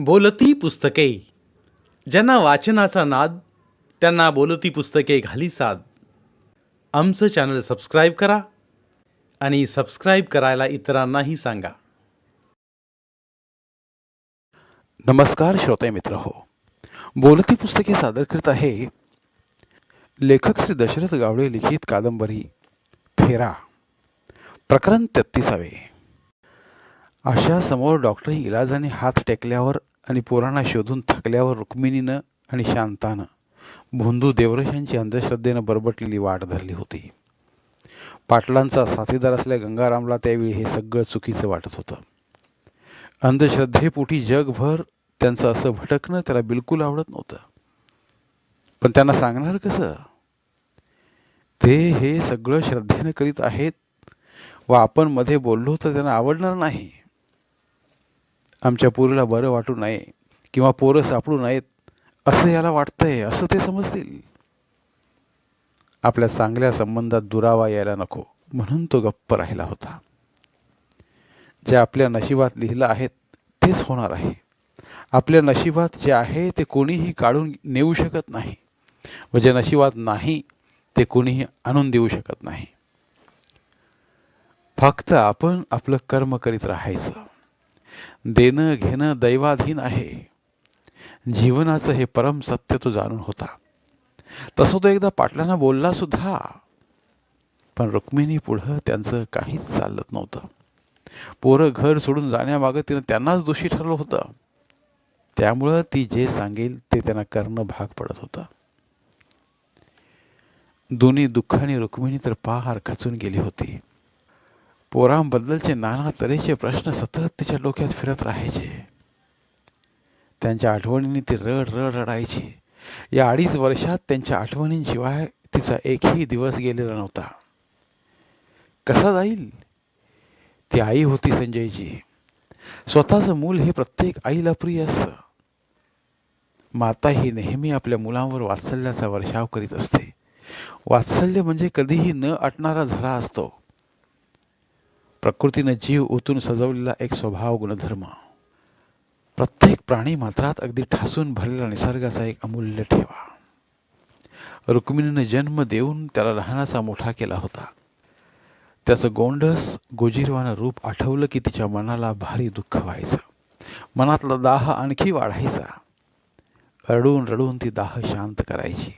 बोलती पुस्तके. ज्यांना वाचनाचा नाद, त्यांना बोलती पुस्तके घाली साद. आमचं चॅनल सबस्क्राईब करा आणि सबस्क्राईब करायला इतरांनाही सांगा. नमस्कार श्रोते मित्र हो. बोलती पुस्तके सादर करत आहे लेखक श्री दशरथ गावडे लिखित कादंबरी फेरा, प्रकरण 33. अशा समोर डॉक्टर इलाजाने हात टेकल्यावर आणि पोरांना शोधून थकल्यावर रुक्मिणीनं आणि शांतानं भोंदू देवरशांची अंधश्रद्धेनं बरबटलेली वाट धरली होती. पाटलांचा साथीदार असल्या गंगारामला त्यावेळी हे सगळं चुकीचं वाटत होतं. अंधश्रद्धेपोटी जगभर त्यांचं असं भटकणं त्याला बिलकुल आवडत नव्हतं. पण त्यांना सांगणार कसं? ते हे सगळं श्रद्धेनं करीत आहेत व आपण मध्ये बोललो तर त्यांना आवडणार नाही. आमच्या पोरीला बरं वाटू नये किंवा पोरं सापडू नयेत असं याला वाटतंय असं ते समजतील. आपल्या चांगल्या संबंधात दुरावा यायला नको म्हणून तो गप्प राहिला होता. जे आपल्या नशिबात लिहिलं आहे तेच होणार आहे. आपल्या नशिबात जे आहे ते कोणीही काढून नेऊ शकत नाही व जे नशिबात नाही ते कोणीही आणून देऊ शकत नाही. फक्त आपण आपलं कर्म करीत राहायचं. देणं घेणं दैवाधीन आहे. जीवनाचं हे परम सत्य तो जाणून होता. तसं तो एकदा पाटलांना बोलला सुद्धा. पण रुक्मिणी पुढं त्यांचं काहीच चालत नव्हतं. पोरं घर सोडून जाण्यामागं तिनं त्यांनाच दोषी ठरलं होतं. त्यामुळं ती जे सांगेल ते त्यांना करणं भाग पडत होतं. दोन्ही दुःखाने रुक्मिणी तर पार खचून गेली होती. पोरांबद्दलचे नाना तऱ्हेचे प्रश्न सतत तिच्या डोक्यात फिरत राहायचे. त्यांच्या आठवणींनी ती रड रड रडायची. या 2.5 वर्षात त्यांच्या आठवणींशिवाय तिचा एकही दिवस गेलेला नव्हता. कसा जाईल? ती आई होती संजयची. स्वतःचं मूल हे प्रत्येक आईला प्रिय असतं. माता ही नेहमी आपल्या मुलांवर वात्सल्याचा वर्षाव करीत असते. वात्सल्य म्हणजे कधीही न आटणारा झरा असतो. प्रकृतीनं जीव ओतून सजवलेला एक स्वभाव गुणधर्म. प्रत्येक प्राणी मात्रात अगदी ठासून भरलेला निसर्गाचा एक अमूल्य ठेवा. रुक्मिणीनं जन्म देऊन त्याला लहानाचा मोठा केला होता. त्याचं गोंडस गोजीरवानं रूप आठवलं की तिच्या मनाला भारी दुःख व्हायचं. मनातला दाह आणखी वाढायचा. रडून रडून ती दाह शांत करायची.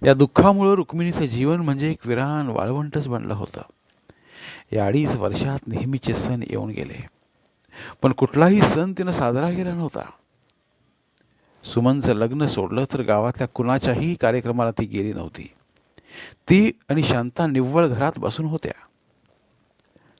या दुःखामुळं रुक्मिणीचं जीवन म्हणजे एक विरान वाळवंटच बनलं होतं. या 2.5 वर्षात नेहमीचे सण येऊन गेले, पण कुठलाही सण तिनं साजरा केला नव्हता. सुमनचं लग्न सोडलं तर गावातल्या कुणाच्याही कार्यक्रमाला ती गेली नव्हती. ती आणि शांता निव्वळ घरात बसून होत्या.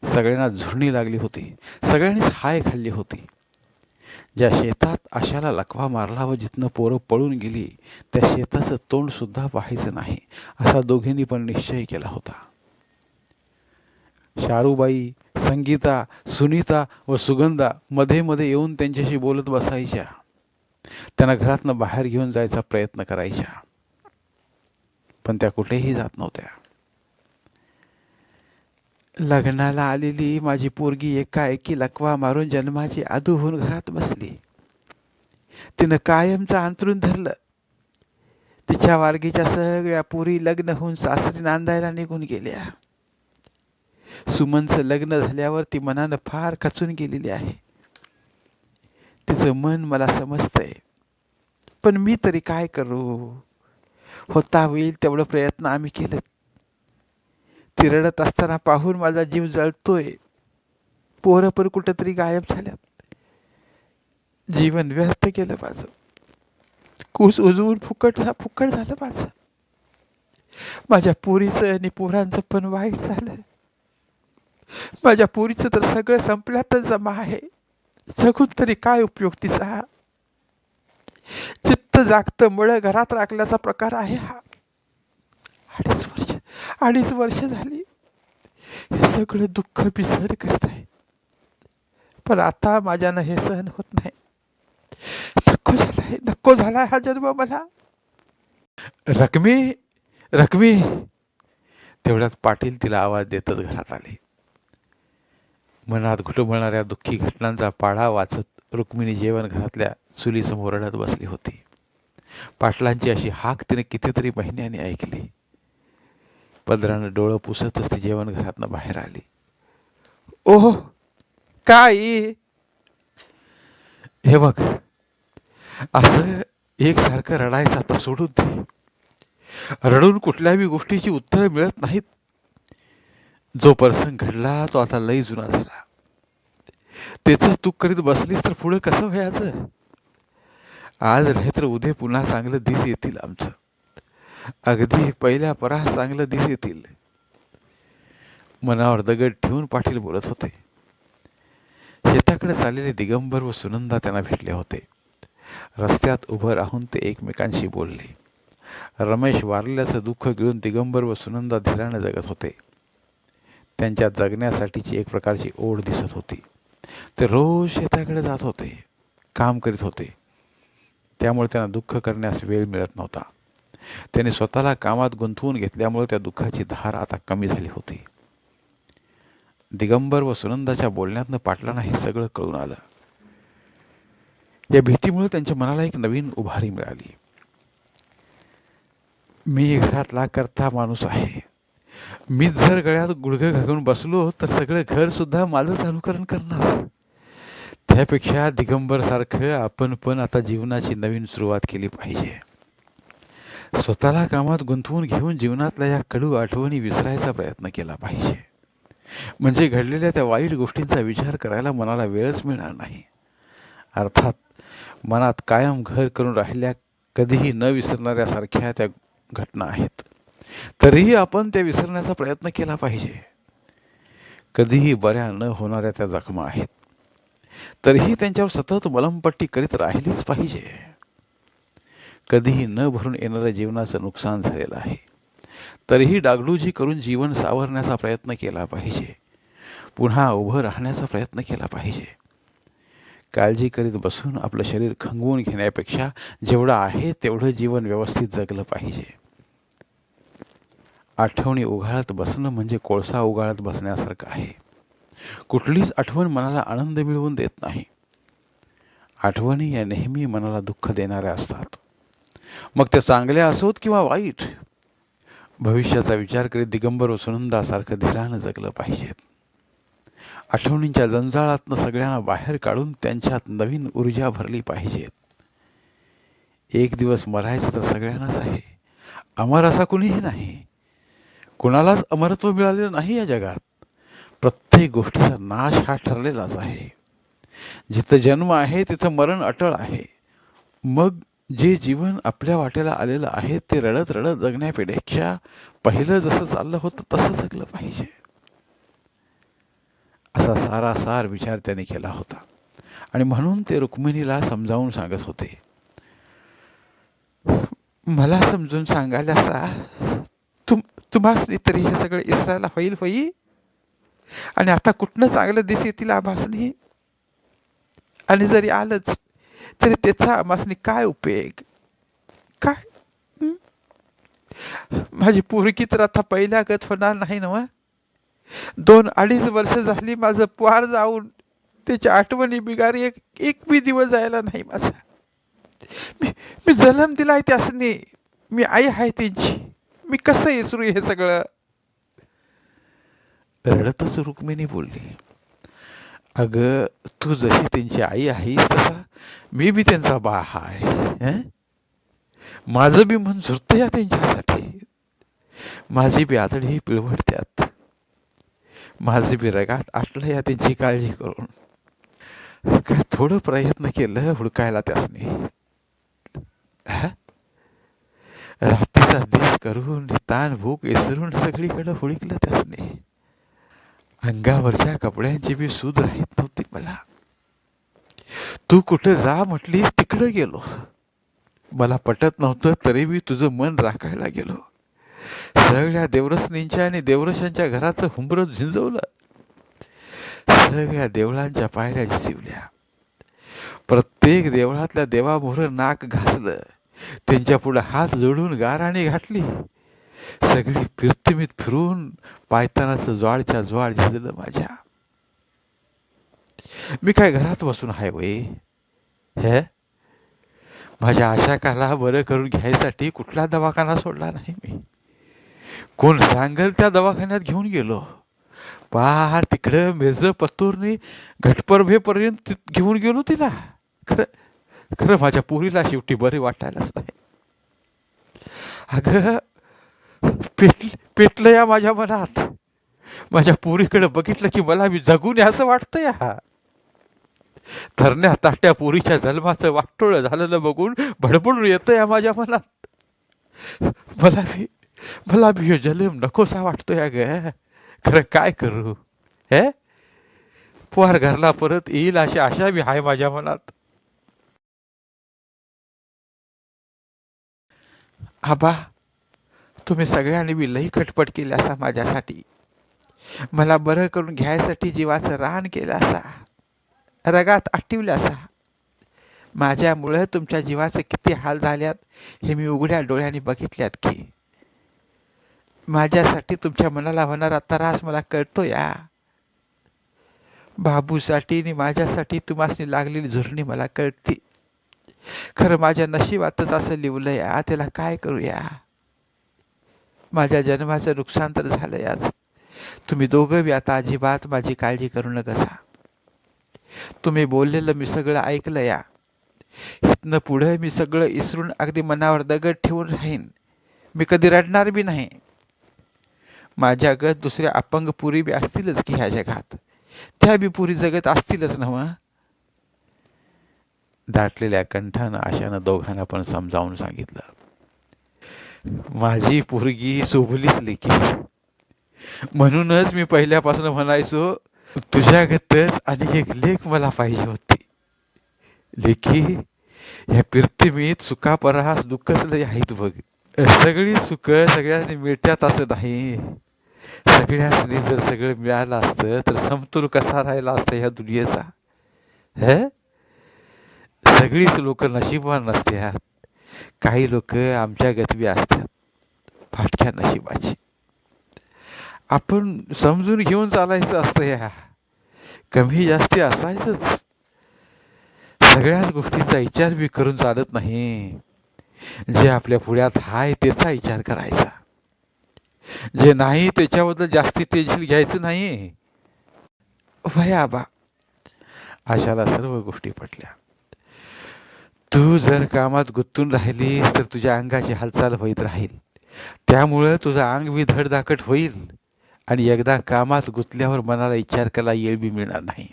सगळ्यांना झुरणी लागली होती. सगळ्यांनीच हाय खाल्ली होती. ज्या शेतात आशाला लकवा मारला व जिथनं पोरं पळून गेली त्या शेताचं तोंड सुद्धा पाहायचं नाही असा दोघींनी पण निश्चय केला होता. शारूबाई, संगीता, सुनीता व सुगंधा मध्ये मध्ये येऊन त्यांच्याशी बोलत बसायच्या. त्यांना घरातनं बाहेर घेऊन जायचा प्रयत्न करायच्या, पण त्या कुठेही जात नव्हत्या. लग्नाला आलेली माझी पोरगी एकाएकी लकवा मारून जन्माची आदू होऊन घरात बसली. तिनं कायमचं अंथरूण धरलं. तिच्या वारगीच्या सगळ्या पोरी लग्न होऊन सासरी नांदायला निघून गेल्या. सुमनचं लग्न झाल्यावर ती मनानं फार खचून गेलेली आहे. तिचं मन मला समजतंय, पण मी तरी काय करू? होता होईल तेवढं प्रयत्न आम्ही केलं. ती रडत असताना पाहून माझा जीव जळतोय. पोरं पण कुठंतरी गायब झाल्यात. जीवन व्यर्थ गेलं माझं. कूस उजवून फुकट झालं माझं. माझ्या पोरीचं आणि पोरांचं पण वाईट झालं. माझ्या पोरीचं तर सगळं संपल्यातच जमा आहे. जगून तरी काय उपयोग तिचा? चित्त जागतं मुळं घरात राखल्याचा प्रकार आहे हा. 2.5 वर्ष झाली हे सगळं दुःख मी सहन करीत आहे, पण आता माझ्यानं हे सहन होत नाही. नको झालाय हा जन्म मला. रकमी तेवढ्यात पाटील तिला आवाज देतच घरात आले. मनात घुटमळणाऱ्या दुःखी घटनांचा पाढा वाचत रुक्मिणी जेवण घरातल्या चुलीसमोर रडत बसली होती. पाटलांची अशी हाक तिने कितीतरी महिन्यांनी ऐकली. पदरानं डोळं पुसतच ती जेवण घरातनं बाहेर आली. ओह काय हे बघ, असं एकसारखं रडायचं आता सोडून दे. रडून कुठल्याही गोष्टीची उत्तरं मिळत नाहीत. जो प्रसंग घडला तो आता लई जुना झाला. त्याच तू करीत बसलीस तर पुढे कसं व्हायचं? आज नाही तर उद्या पुन्हा चांगलं दिस येतील आमचं. अगदी पहिल्या परास चांगलं दिस येतील. मनावर दगड ठेवून पाटील बोलत होते. शेताकडे चाललेले दिगंबर व सुनंदा त्यांना भेटले होते. रस्त्यात उभं राहून ते एकमेकांशी बोलले. रमेश वारल्याचं दुःख गिळून दिगंबर व सुनंदा धीराने जगत होते. त्यांच्या जगण्यासाठीची एक प्रकारची ओढ दिसत होती. ते रोज शेताकडे जात होते, काम करीत होते. त्यामुळे त्यांना दुःख करण्यास वेळ मिळत नव्हता. त्यांनी स्वतःला कामात गुंतवून घेतल्यामुळे त्या दुःखाची धार आता कमी झाली होती. दिगंबर व सुनंदाच्या बोलण्यातनं पाटलांना हे सगळं कळून आलं. या भेटीमुळे त्यांच्या मनाला एक नवीन उभारी मिळाली. मी घरातला करता माणूस आहे. मीच जर गळ्यात गुडघं घालून बसलो तर सगळं घर सुद्धा माझंच अनुकरण करणार. त्यापेक्षा दिगंबर सारखं आपण पण आता जीवनाची नवीन सुरुवात केली पाहिजे. स्वतःला कामात गुंतवून घेऊन जीवनातल्या या कडू आठवणी विसरायचा प्रयत्न केला पाहिजे. म्हणजे घडलेल्या त्या वाईट गोष्टींचा विचार करायला मनाला वेळच मिळणार नाही. अर्थात मनात कायम घर करून राहिल्या कधीही न विसरणाऱ्यासारख्या त्या घटना आहेत. तरीही आपण त्या विसरण्याचा प्रयत्न केला पाहिजे. कधीही बऱ्या न होणाऱ्या त्या जखमा आहेत. तरीही त्यांच्यावर सतत मलमपट्टी करीत राहिलीच पाहिजे. कधीही न भरून येणाऱ्या जीवनाचं नुकसान झालेलं आहे. तरीही डागडुजी करून जीवन सावरण्याचा प्रयत्न केला पाहिजे. पुन्हा उभं राहण्याचा प्रयत्न केला पाहिजे. काळजी करीत बसून आपलं शरीर खंगवून घेण्यापेक्षा जेवढं आहे तेवढं जीवन व्यवस्थित जगलं पाहिजे. आठवणी उगाळत बसणं म्हणजे कोळसा उगाळत बसण्यासारखं आहे. कुठलीच आठवण मनाला आनंद मिळवून देत नाही. आठवणी या नेहमी मनाला दुःख देणाऱ्या असतात, मग त्या चांगल्या असोत किंवा वाईट. भविष्याचा विचार करीत दिगंबर व सुनंदासारखं धीरानं जगलं पाहिजे. आठवणींच्या जंजाळातनं सगळ्यांना बाहेर काढून त्यांच्यात नवीन ऊर्जा भरली पाहिजे. एक दिवस मरायचं तर सगळ्यांनाच आहे. अमर असा कुणीही नाही. कुणालाच अमरत्व मिळालेलं नाही या जगात. प्रत्येक गोष्टीचा नाश हा ठरलेलाच आहे. जिथं जन्म आहे तिथं मरण अटळ आहे. मग जे जीवन आपल्या वाटेला आलेलं आहे ते रडत रडत जगण्यापेक्षा पहिलं जसं चाललं होतं तसं जगलं पाहिजे. असा सारासार विचार त्यांनी केला होता. आणि म्हणून ते रुक्मिणीला समजावून सांगत होते. मला समजून सांगायला सा तुम्हासनी तरी हे सगळं इसरायला होईल. आणि आता कुठनं चांगलं दिस येतील आम्हासनी. आणि जरी आलंच तरी त्याचा आम्हासनी काय उपयोग? काय माझी पोरगी तर आता पहिल्या गत होणार नाही ना. 2-2.5 वर्ष झाली माझं पार जाऊन त्याच्या आठवणी बिगारी एक बी दिवस जायला नाही माझा. मी जन्म दिलाय त्यासनी. मी आई आहे त्यांची. मी कसं विसरू हे सगळं? रडतच रुक्मिणी बोलली. अगं तू जशी त्यांची आई आहेस तसा मी बी त्यांचा बा आहे. माझं बी मन झुरतं या त्यांच्यासाठी. माझी बी आतडी पिळवटत्यात. माझे बी रगात आटलं या त्यांची काळजी करून. काय थोडं प्रयत्न केलं हुडकायला त्यासनी. रात्रीचा दिस करून ताण भूक विसरून सगळीकडे हुडकलं त्यासनी. अंगावरच्या कपड्यांची बी सूद राहीत नव्हती मला. तू कुठे जा म्हटलीस तिकडं गेलो. मला पटत नव्हतं तरी मी तुझं मन राखायला गेलो. सगळ्या देवरसनींच्या आणि देवरशांच्या घराचं हुंबरं झिंजवलं. सगळ्या देवळांच्या पायऱ्या झिजवल्या. प्रत्येक देवळातल्या देवामोहर नाक घासलं. त्यांच्या पुढे हात जोडून गाराणी घातली. सगळी फिरतीमीत फिरून पायतानाचं ज्वाळच्या ज्वाळ झिजलं माझ्या. मी काय घरात बसून आहे वय? हे माझ्या आशाकाला बरं करून घ्यायसाठी कुठला दवाखाना सोडला नाही मी. कोण सांगेल त्या दवाखान्यात घेऊन गेलो. पार तिकडं मिरजपतूरनी घटप्रभेपर्यंत घेऊन गेलो तिला. खरं खरं माझ्या पोरीला शेवटी बरे वाटायलाच नाही. अगं पेटलं या माझ्या मनात. माझ्या पोरीकडे बघितलं की मला मी जगून असं वाटतं या. थरण्या ताट्या पोरीच्या जन्माचं वाटोळं झालेलं बघून भडभडून येतं या माझ्या मनात. मला भी ह्यो जन्म नकोसा वाटतो या ग. खरं काय करू. हे पोर घरला परत येईल अशी आशा बी आहे माझ्या मनात. आबा, तुम्ही सगळ्यांनी बी लई खटपट केली असा माझ्यासाठी. मला बरं करून घ्यायसाठी जीवाचं रान केलं असा, रगात आटिवलं असा. माझ्यामुळं तुमच्या जीवाचे किती हाल झाल्यात हे मी उघड्या डोळ्यांनी बघितल्यात की. माझ्यासाठी तुमच्या मनाला होणारा त्रास मला कळतो या. बाबूसाठी आणि माझ्यासाठी तुम्हासनी लागलेली झुरणी मला कळती. खरं माझ्या नशिबातच असं लिवलं या, त्याला काय करूया. माझ्या जन्माचं नुकसान तर झालं याच. तुम्ही दोघं बी आता अजिबात माझी काळजी करू नका. तुम्ही बोललेलं मी सगळं ऐकलं या. इथनं पुढं मी सगळं इसरून अगदी मनावर दगड ठेवून राहीन. मी कधी रडणार बी नाही. माझ्यागत दुसऱ्या अपंग पुरी बी असतीलच की ह्या जगात. त्या बी पुरी जगत असतीलच नव्ह. दाटलेल्या कंठानं आशानं दोघांना पण समजावून सांगितलं. माझी पोरगी शोभलीच लेकी. म्हणूनच मी पहिल्यापासून म्हणायचो तुझ्यागतच आणि एक लेक मला पाहिजे होती. लेकी, ह्या पृथ्वीत सुखापरास दुःखच लय आहेत बघ. सगळी सुख सगळ्यांनी मिळतात असं नाही. सगळ्यांनी जर सगळं मिळालं असतं तर समतोल कसा राहिला असता ह्या दुनियेचा. हे सगळीच लोक नशिबवान नसतात. काही लोक आमच्या गतबी असतात फाटक्या नशिबाची. आपण समजून घेऊन चालायचं असतं. या कमी जास्ती असायचंच. सगळ्याच गोष्टींचा विचार बी करून चालत नाही. जे आपल्या पुढ्यात हाय त्याचा विचार करायचा. जे नाही त्याच्याबद्दल जास्ती टेन्शन घ्यायचं नाही. भया आबा, आशाला सर्व गोष्टी पटल्या. तू जर कामात गुंतून राहिलीस तर तुझ्या अंगाची हालचाल होत राहील. त्यामुळं तुझं अंग बी धडधाकट होईल आणि एकदा कामात गुंतल्यावर मनाला विचार करायला येळ बी मिळणार नाही.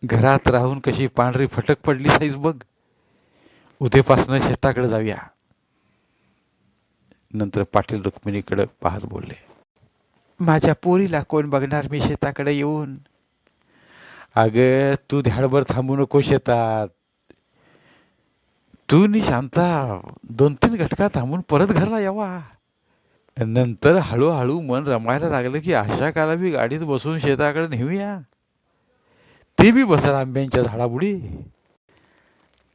घरात राहून कशी पांढरी फटक पडली साईज बघ. उद्यापासून शेताकडे जाऊया. नंतर पाटील रुक्मिणीकडे पाहत बोलले, माझ्या पोरीला कोण बघणार मी शेताकडे येऊन. अगं तू ध्याडभर थांबू नको शेतात. तू नि शांता 2-3 घटका थांबून परत घरला यावा. नंतर हळूहळू मन रमायला लागलं की आशाकाला बी गाडीत बसून शेताकडे नेऊया. ते बी बसल आंब्यांच्या झाडापुढी.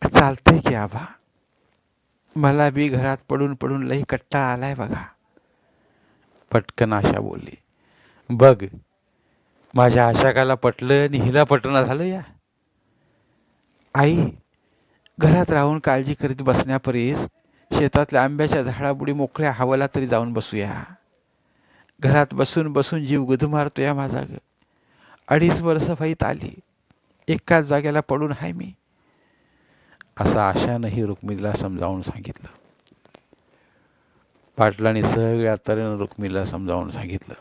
चालतंय की आबा. मला बी घरात पडून पडून लई कट्टा आलाय बघा. पटकन आशा बोलली. बघ, माझ्या आशाकाला पटलं आणि हिला पटणं झालं या. आई, घरात राहून काळजी करीत बसण्यापरीस शेतातल्या आंब्याच्या झाडापुढी मोकळ्या हवाला तरी जाऊन बसूया. घरात बसून बसून जीव गुदमारतोय माझा. 2.5 वर्ष वहीत आली, एकाच जागेला पडून आहे मी. असं आशानंही रुक्मिणीला समजावून सांगितलं. पाटलाने सगळ्या तऱ्हेनं रुक्मिणीला समजावून सांगितलं.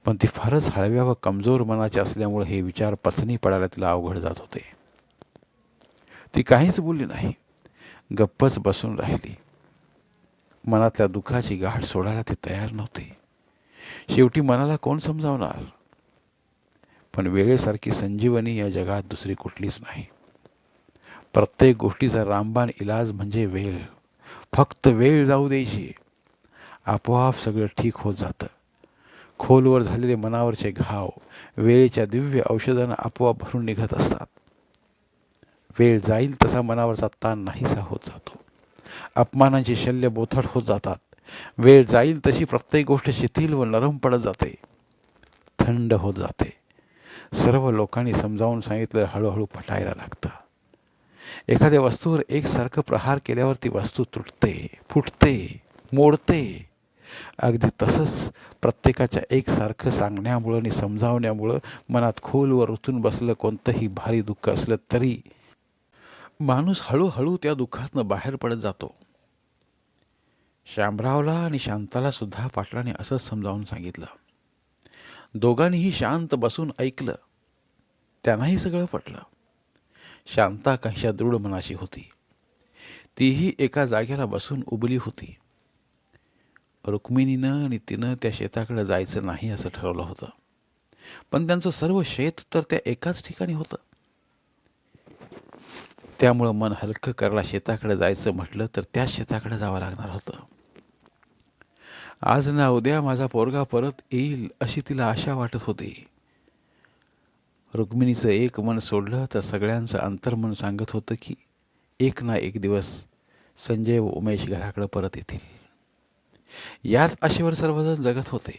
पण ती फारच हळव्या व कमजोर मनाची असल्यामुळे हे विचार पचनी पडायला तिला अवघड जात होते. ती काहीच बोलली नाही. गप्पच बसून राहिली. मनातल्या दुःखाची गाठ सोडायला ती तयार नव्हती. शेवटी मनाला कोण समजावणार. पण वेळेसारखी संजीवनी या जगात दुसरी कुठलीच नाही. प्रत्येक गोष्टीचा रामबाण इलाज म्हणजे वेळ. फक्त वेळ जाऊ द्यायची. आपोआप सगळं ठीक होत जातं. खोलवर झालेले मनावरचे घाव वेळेच्या दिव्य औषधानं आपोआप भरून निघत असतात. वेळ जाईल तसा मनावरचा ताण नाहीसा होत जातो. अपमानांची शल्य बोथट होत जातात. वेळ जाईल तशी प्रत्येक गोष्ट शिथिल व नरम पडत जाते, थंड होत जाते. सर्व लोकांनी समजावून सांगितलं हळूहळू पटायला लागतं. एखाद्या वस्तूवर एकसारखं प्रहार केल्यावर ती वस्तू तुटते, फुटते, मोडते. अगदी तसंच प्रत्येकाच्या एकसारखं सांगण्यामुळं आणि समजावण्यामुळं मनात खोलवर रुतून बसलं कोणतंही भारी दुःख असलं तरी माणूस हळूहळू त्या दुःखातनं बाहेर पडत जातो. शामरावला आणि शांताला सुद्धा पाटलाने असंच समजावून सांगितलं. दोघांनीही शांत बसून ऐकलं. त्यांनाही सगळं पटलं. शांता काहीशा दृढ मनाची होती. तीही एका जागेला बसून उभली होती. रुक्मिणीनं आणि तिनं त्या शेताकडे जायचं नाही असं ठरवलं होतं, पण त्यांचं सर्व शेत तर त्या एकाच ठिकाणी होतं. त्यामुळं मन हलकं करायला शेताकडे जायचं म्हटलं तर त्याच शेताकडे जावं लागणार होतं. आज ना उद्या माझा पोरगा परत येईल अशी तिला आशा वाटत होती. रुक्मिणीचं एक मन सोडलं तर सगळ्यांचं अंतर्मन सांगत होतं की एक ना एक दिवस संजय व उमेश घराकडे परत येतील. याच आशेवर सर्वजण जगत होते.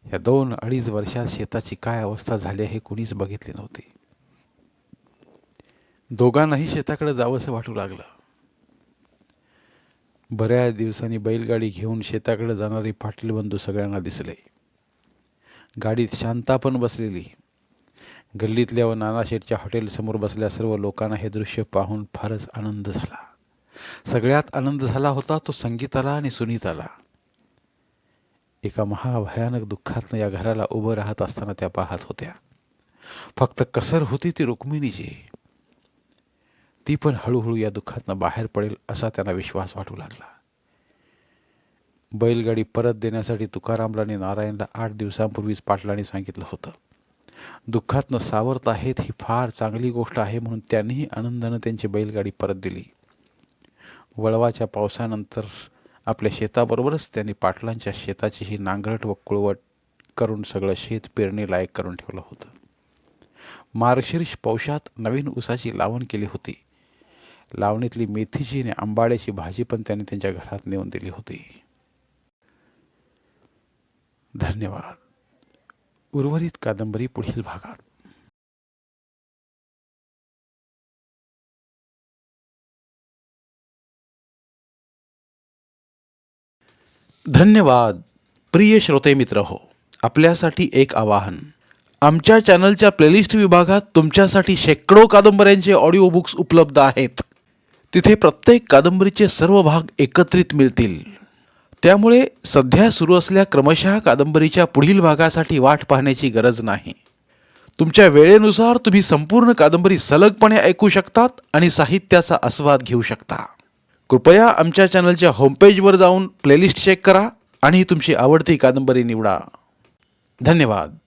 या 2-2.5 वर्षात शेताची काय अवस्था झाली हे कुणीच बघितले नव्हते. दोघांनाही शेताकडे जावंसं वाटू लागलं. बऱ्याच दिवसांनी बैलगाडी घेऊन शेताकडे जाणारे पाटील बंधू सगळ्यांना दिसले. गाडीत शांता पण बसलेली. गल्लीतल्या व नानाशेठच्या हॉटेलसमोर बसल्या सर्व लोकांना हे दृश्य पाहून फारच आनंद झाला. सगळ्यात आनंद झाला होता तो संगीताला आणि सुनीताला. एका महाभयानक दुःखातनं या घराला उभं राहत असताना त्या पाहत होत्या. फक्त कसर होती ती रुक्मिणीची. ती पण हळूहळू या दुःखातनं बाहेर पडेल असा त्यांना विश्वास वाटू लागला. बैलगाडी परत देण्यासाठी तुकारामला आणि नारायणला 8 दिवसांपूर्वीच पाटलांनी सांगितलं होतं. दुःखातनं सावरत आहेत ही फार चांगली गोष्ट आहे म्हणून त्यांनीही आनंदानं त्यांची बैलगाडी परत दिली. वळवाच्या पावसानंतर आपल्या शेताबरोबरच त्यांनी पाटलांच्या शेताचीही नांगरट व कुळवट करून सगळं शेत पेरणी लायक करून ठेवलं होतं. मार्गशीर्ष पौषात नवीन ऊसाची लावण केली होती. लावणीतली मेथीची आणि आंबाड्याची भाजी पण त्यांनी त्यांच्या घरात नेऊन दिली होती. धन्यवाद. उर्वरित कादंबरी पुढील भागात. धन्यवाद. प्रिय श्रोते मित्र हो, आपल्यासाठी एक आवाहन. आमच्या चॅनलच्या प्लेलिस्ट विभागात तुमच्यासाठी शेकडो कादंबऱ्यांचे ऑडिओ बुक्स उपलब्ध आहेत. तिथे प्रत्येक कादंबरीचे सर्व भाग एकत्रित मिळतील. त्यामुळे सध्या सुरू असलेल्या क्रमशः कादंबरीच्या पुढील भागासाठी वाट पाहण्याची गरज नाही. तुमच्या वेळेनुसार तुम्ही संपूर्ण कादंबरी सलगपणे ऐकू शकतात आणि साहित्याचा आस्वाद घेऊ शकता. कृपया आमच्या चॅनलच्या होमपेजवर जाऊन प्लेलिस्ट चेक करा आणि तुमची आवडती कादंबरी निवडा. धन्यवाद.